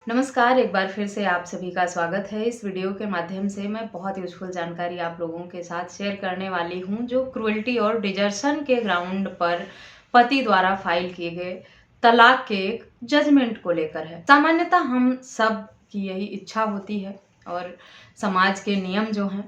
नमस्कार, एक बार फिर से आप सभी का स्वागत है। इस वीडियो के माध्यम से मैं बहुत यूज़फुल जानकारी आप लोगों के साथ शेयर करने वाली हूं, जो क्रूएल्टी और डिजर्शन के ग्राउंड पर पति द्वारा फाइल किए गए तलाक के एक जजमेंट को लेकर है। सामान्यतः हम सब की यही इच्छा होती है और समाज के नियम जो हैं,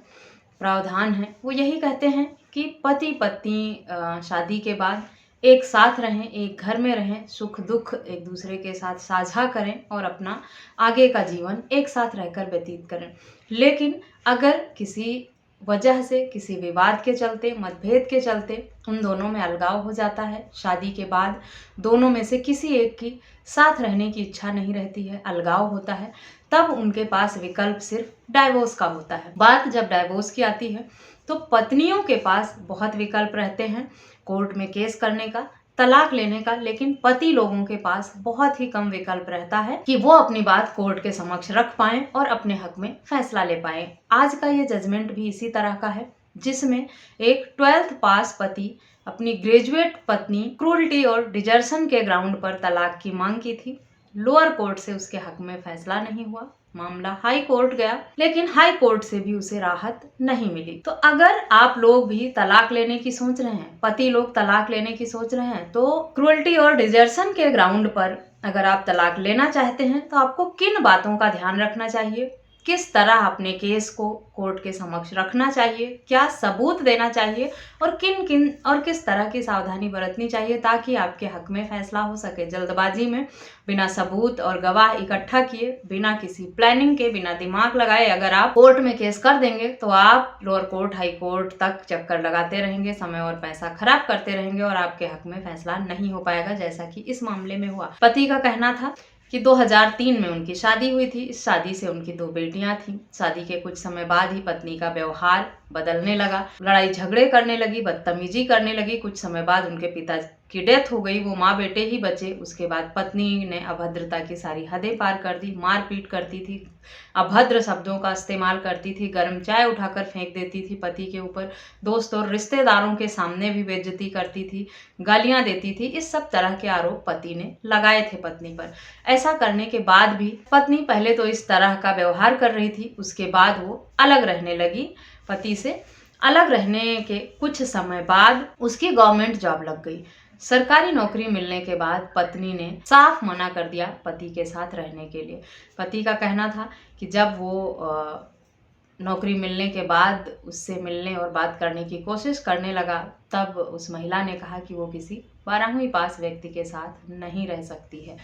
प्रावधान हैं, वो यही कहते हैं कि पति पत्नी शादी के बाद एक साथ रहें, एक घर में रहें, सुख दुख एक दूसरे के साथ साझा करें और अपना आगे का जीवन एक साथ रहकर व्यतीत करें। लेकिन अगर किसी वजह से, किसी विवाद के चलते, मतभेद के चलते उन दोनों में अलगाव हो जाता है, शादी के बाद दोनों में से किसी एक की साथ रहने की इच्छा नहीं रहती है, अलगाव होता है, तब उनके पास विकल्प सिर्फ डाइवोर्स का होता है। बात जब डाइवोर्स की आती है तो पत्नियों के पास बहुत विकल्प रहते हैं कोर्ट में केस करने का, तलाक लेने का, लेकिन पति लोगों के पास बहुत ही कम विकल्प रहता है कि वो अपनी बात कोर्ट के समक्ष रख पाएं और अपने हक में फैसला ले पाएं। आज का ये जजमेंट भी इसी तरह का है, जिसमें एक 12th पास पति अपनी ग्रेजुएट पत्नी क्रूरल्टी और डिजर्शन के ग्राउंड पर तलाक की मांग की थी। लोअर कोर्ट से उसके हक में फैसला नहीं हुआ, मामला हाई कोर्ट गया, लेकिन हाई कोर्ट से भी उसे राहत नहीं मिली। तो अगर आप लोग भी तलाक लेने की सोच रहे हैं, पति लोग तलाक लेने की सोच रहे हैं, तो क्रूएल्टी और डिजर्शन के ग्राउंड पर अगर आप तलाक लेना चाहते हैं तो आपको किन बातों का ध्यान रखना चाहिए, किस तरह अपने केस को कोर्ट के समक्ष रखना चाहिए, क्या सबूत देना चाहिए और किस तरह की सावधानी बरतनी चाहिए ताकि आपके हक में फैसला हो सके। जल्दबाजी में बिना सबूत और गवाह इकट्ठा किए, बिना किसी प्लानिंग के, बिना दिमाग लगाए अगर आप कोर्ट में केस कर देंगे तो आप लोअर कोर्ट, हाई कोर्ट तक चक्कर लगाते रहेंगे, समय और पैसा खराब करते रहेंगे और आपके हक में फैसला नहीं हो पाएगा, जैसा कि इस मामले में हुआ। पति का कहना था कि 2003 में उनकी शादी हुई थी। इस शादी से उनकी 2 बेटियां थीं। शादी के कुछ समय बाद ही पत्नी का व्यवहार बदलने लगा, लड़ाई झगड़े करने लगी, बदतमीजी करने लगी। कुछ समय बाद उनके पिता की डेथ हो गई, वो माँ बेटे ही बचे। उसके बाद पत्नी ने अभद्रता की सारी हदें पार कर दी, मारपीट करती थी, अभद्र शब्दों का इस्तेमाल करती थी, गर्म चाय उठाकर फेंक देती थी पति के ऊपर, दोस्त और रिश्तेदारों के सामने भी बेइज्जती करती थी, गालियां देती थी। इस सब तरह के आरोप पति ने लगाए थे पत्नी पर। ऐसा करने के बाद भी पत्नी पहले तो इस तरह का व्यवहार कर रही थी, उसके बाद वो अलग रहने लगी। पति से अलग रहने के कुछ समय बाद उसकी गवर्नमेंट जॉब लग गई। सरकारी नौकरी मिलने के बाद पत्नी ने साफ मना कर दिया पति के साथ रहने के लिए। पति का कहना था कि जब वो नौकरी मिलने के बाद उससे मिलने और बात करने की कोशिश करने लगा, तब उस महिला ने कहा कि वो किसी 12वीं पास व्यक्ति के साथ नहीं रह सकती है।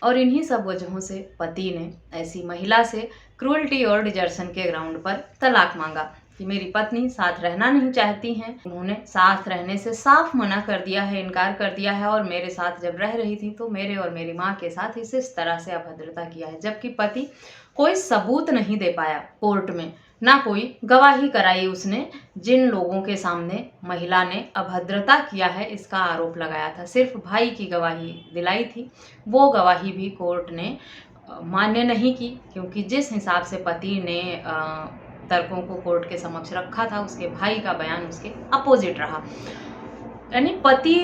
और इन्हीं सब वजहों से पति ने ऐसी महिला से क्रूएल्टी और डिजर्शन के ग्राउंड पर तलाक मांगा कि मेरी पत्नी साथ रहना नहीं चाहती हैं, उन्होंने साथ रहने से साफ मना कर दिया है, इनकार कर दिया है, और मेरे साथ जब रह रही थी तो मेरे और मेरी माँ के साथ इस तरह से अभद्रता किया है। जबकि पति कोई सबूत नहीं दे पाया कोर्ट में, ना कोई गवाही कराई उसने। जिन लोगों के सामने महिला ने अभद्रता किया है, इसका आरोप लगाया था, सिर्फ भाई की गवाही दिलाई थी। वो गवाही भी कोर्ट ने मान्य नहीं की, क्योंकि जिस हिसाब से पति ने तर्कों को कोर्ट के समक्ष रखा था, उसके भाई का बयान उसके अपोजिट रहा। यानी पति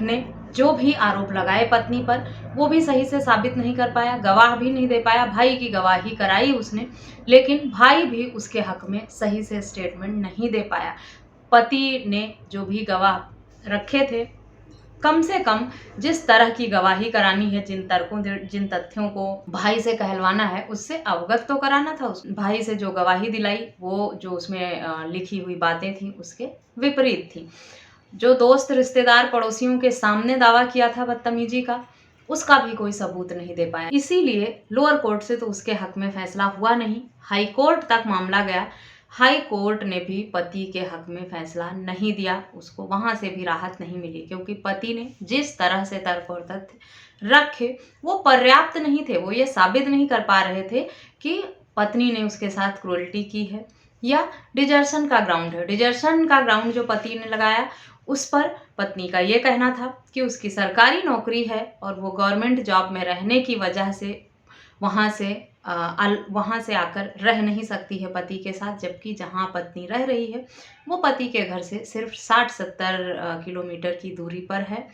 ने जो भी आरोप लगाए पत्नी पर, वो भी सही से साबित नहीं कर पाया, गवाह भी नहीं दे पाया। भाई की गवाही कराई उसने, लेकिन भाई भी उसके हक में सही से स्टेटमेंट नहीं दे पाया। पति ने जो भी गवाह रखे थे, कम से कम जिस तरह की गवाही करानी है, जिन तर्कों, जिन तथ्यों को भाई से कहलवाना है, उससे अवगत तो कराना था। उस भाई से जो गवाही दिलाई, वो जो उसमें लिखी हुई बातें थी उसके विपरीत थी। जो दोस्त, रिश्तेदार, पड़ोसियों के सामने दावा किया था बदतमीजी का, उसका भी कोई सबूत नहीं दे पाया। इसीलिए लोअर कोर्ट से तो उसके हक में फैसला हुआ नहीं, हाई कोर्ट तक मामला गया। हाई कोर्ट ने भी पति के हक में फैसला नहीं दिया, उसको वहां से भी राहत नहीं मिली, क्योंकि पति ने जिस तरह से तर्क और तथ्य रखे वो पर्याप्त नहीं थे। वो ये साबित नहीं कर पा रहे थे कि पत्नी ने उसके साथ क्रूएल्टी की है या डिजर्शन का ग्राउंड है। डिजर्शन का ग्राउंड जो पति ने लगाया, उस पर पत्नी का ये कहना था कि उसकी सरकारी नौकरी है और वो गवर्नमेंट जॉब में रहने की वजह से वहाँ से आकर रह नहीं सकती है पति के साथ, जबकि जहाँ पत्नी रह रही है वो पति के घर से सिर्फ 60-70 किलोमीटर की दूरी पर है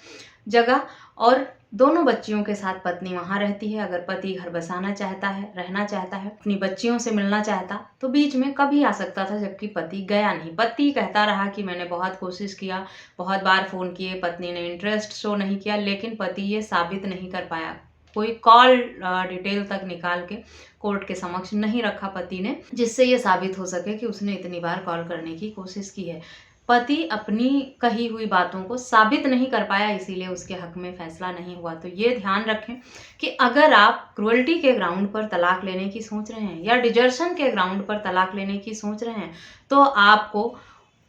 जगह। और दोनों बच्चियों के साथ पत्नी वहाँ रहती है। अगर पति घर बसाना चाहता है, रहना चाहता है, अपनी बच्चियों से मिलना चाहता, तो बीच में कभी आ सकता था, जबकि पति गया नहीं। पति कहता रहा कि मैंने बहुत कोशिश किया, बहुत बार फ़ोन किए, पत्नी ने इंटरेस्ट शो नहीं किया, लेकिन पति ये साबित नहीं कर पाया। कोई कॉल डिटेल तक निकाल के कोर्ट के समक्ष नहीं रखा पति ने, जिससे ये साबित हो सके कि उसने इतनी बार कॉल करने की कोशिश की है। पति अपनी कही हुई बातों को साबित नहीं कर पाया, इसीलिए उसके हक में फैसला नहीं हुआ। तो ये ध्यान रखें कि अगर आप क्रुएल्टी के ग्राउंड पर तलाक लेने की सोच रहे हैं या डिजर्शन के ग्राउंड पर तलाक लेने की सोच रहे हैं, तो आपको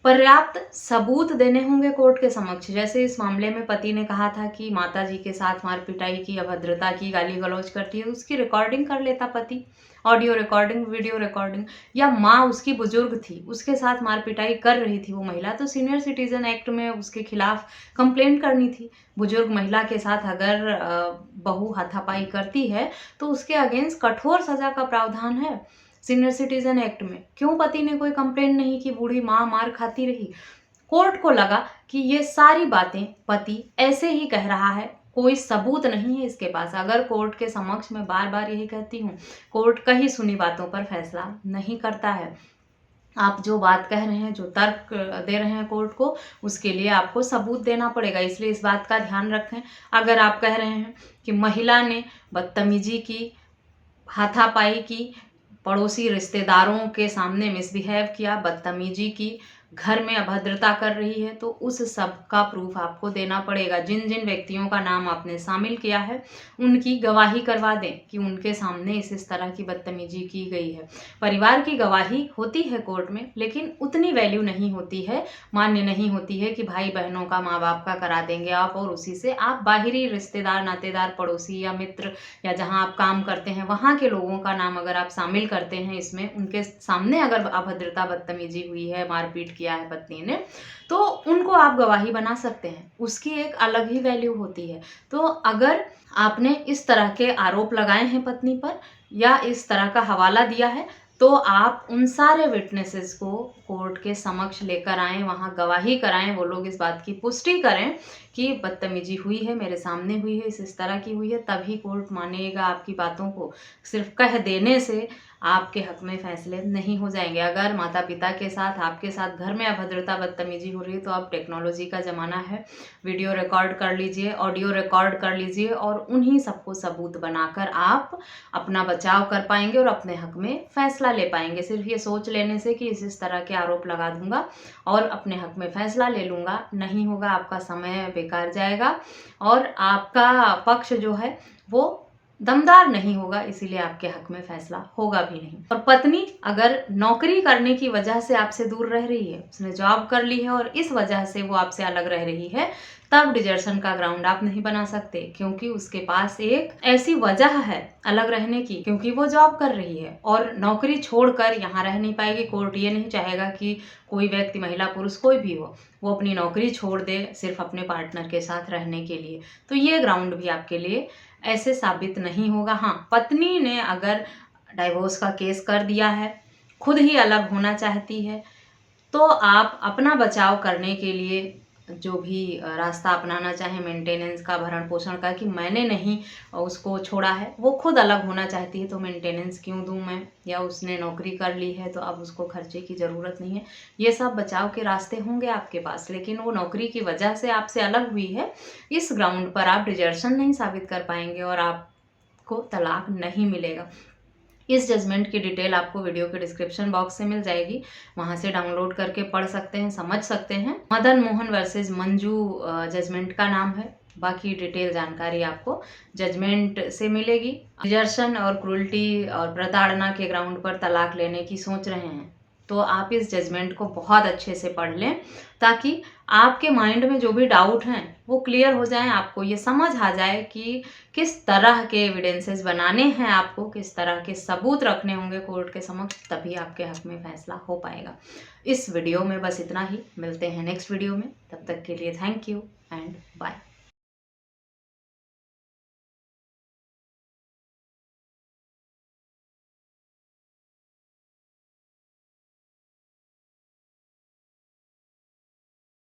पर्याप्त सबूत देने होंगे कोर्ट के समक्ष। जैसे इस मामले में पति ने कहा था कि माताजी के साथ मार पिटाई की, अभद्रता की, गाली गलौज करती है, उसकी रिकॉर्डिंग कर लेता पति, ऑडियो रिकॉर्डिंग, वीडियो रिकॉर्डिंग। या माँ उसकी बुजुर्ग थी, उसके साथ मार पिटाई कर रही थी वो महिला, तो सीनियर सिटीजन एक्ट में उसके खिलाफ कंप्लेंट करनी थी। बुजुर्ग महिला के साथ अगर बहू हाथापाई करती है तो उसके अगेंस्ट कठोर सजा का प्रावधान है सीनियर सिटीजन एक्ट में। क्यों पति ने कोई कंप्लेंट नहीं की, बूढ़ी माँ मार खाती रही? कोर्ट को लगा कि ये सारी बातें पति ऐसे ही कह रहा है, कोई सबूत नहीं है इसके पास। अगर कोर्ट के समक्ष, मैं बार बार यही कहती हूँ, कोर्ट कही सुनी बातों पर फैसला नहीं करता है। आप जो बात कह रहे हैं, जो तर्क दे रहे हैं कोर्ट को, उसके लिए आपको सबूत देना पड़ेगा। इसलिए इस बात का ध्यान रखें। अगर आप कह रहे हैं कि महिला ने बदतमीजी की, हाथापाई की, पड़ोसी रिश्तेदारों के सामने मिसबिहेव किया, बदतमीजी की, घर में अभद्रता कर रही है, तो उस सब का प्रूफ आपको देना पड़ेगा। जिन जिन व्यक्तियों का नाम आपने शामिल किया है, उनकी गवाही करवा दें कि उनके सामने इस तरह की बदतमीजी की गई है। परिवार की गवाही होती है कोर्ट में, लेकिन उतनी वैल्यू नहीं होती है, मान्य नहीं होती है कि भाई बहनों का, माँ बाप का करा देंगे आप, और उसी से आप बाहरी रिश्तेदार, नातेदार, पड़ोसी या मित्र या जहाँ आप काम करते हैं वहाँ के लोगों का नाम अगर आप शामिल करते हैं इसमें, उनके सामने अगर अभद्रता, बदतमीजी हुई है, मारपीट किया है पत्नी ने, तो उनको आप गवाही बना सकते हैं। उसकी एक अलग ही वैल्यू होती है। तो अगर आपने इस तरह के आरोप लगाए हैं पत्नी पर या इस तरह का हवाला दिया है, तो आप उन सारे विटनेसेस को कोर्ट के समक्ष लेकर आएँ, वहाँ गवाही कराएं, वो लोग इस बात की पुष्टि करें कि बदतमीजी हुई है, मेरे सामने हुई है, इस तरह की हुई है, तभी कोर्ट मानेगा आपकी बातों को। सिर्फ कह देने से आपके हक में फैसले नहीं हो जाएंगे। अगर माता पिता के साथ, आपके साथ घर में अभद्रता, बदतमीजी हो रही है, तो अब टेक्नोलॉजी का ज़माना है, वीडियो रिकॉर्ड कर लीजिए, ऑडियो रिकॉर्ड कर लीजिए, और उन्हीं सबको सबूत बनाकर आप अपना बचाव कर पाएंगे और अपने हक में फैसला ले पाएंगे। सिर्फ ये सोच लेने से कि इस तरह के आरोप लगा दूंगा और अपने हक में फैसला ले लूँगा, नहीं होगा। आपका समय बेकार जाएगा और आपका पक्ष जो है वो दमदार नहीं होगा, इसीलिए आपके हक में फैसला होगा भी नहीं। और पत्नी अगर नौकरी करने की वजह से आपसे दूर रह रही है, उसने जॉब कर ली है और इस वजह से वो आपसे अलग रह रही है, तब डिजर्शन का ग्राउंड आप नहीं बना सकते, क्योंकि उसके पास एक ऐसी वजह है अलग रहने की, क्योंकि वो जॉब कर रही है और नौकरी छोड़कर यहाँ रह नहीं पाएगी। कोर्ट ये नहीं चाहेगा कि कोई व्यक्ति, महिला पुरुष कोई भी हो, वो अपनी नौकरी छोड़ दे सिर्फ अपने पार्टनर के साथ रहने के लिए। तो ये ग्राउंड भी आपके लिए ऐसे साबित नहीं होगा। हाँ, पत्नी ने अगर डाइवोर्स का केस कर दिया है, खुद ही अलग होना चाहती है, तो आप अपना बचाव करने के लिए जो भी रास्ता अपनाना चाहें, मेंटेनेंस का, भरण पोषण का, कि मैंने नहीं उसको छोड़ा है, वो खुद अलग होना चाहती है तो मेंटेनेंस क्यों दूं मैं, या उसने नौकरी कर ली है तो अब उसको खर्चे की ज़रूरत नहीं है, ये सब बचाव के रास्ते होंगे आपके पास। लेकिन वो नौकरी की वजह से आपसे अलग हुई है, इस ग्राउंड पर आप डिजर्शन नहीं साबित कर पाएंगे और आपको तलाक नहीं मिलेगा। इस जजमेंट की डिटेल आपको वीडियो के डिस्क्रिप्शन बॉक्स से मिल जाएगी, वहां से डाउनलोड करके पढ़ सकते हैं, समझ सकते हैं। मदन मोहन वर्सेस मंजू जजमेंट का नाम है। बाकी डिटेल जानकारी आपको जजमेंट से मिलेगी। डिजर्शन और क्रूल्टी और प्रताड़ना के ग्राउंड पर तलाक लेने की सोच रहे हैं, तो आप इस जजमेंट को बहुत अच्छे से पढ़ लें, ताकि आपके माइंड में जो भी डाउट हैं वो क्लियर हो जाएं, आपको ये समझ आ जाए कि किस तरह के एविडेंसेस बनाने हैं, आपको किस तरह के सबूत रखने होंगे कोर्ट के समक्ष, तभी आपके हक में फैसला हो पाएगा। इस वीडियो में बस इतना ही, मिलते हैं नेक्स्ट वीडियो में, तब तक के लिए थैंक यू एंड बाय।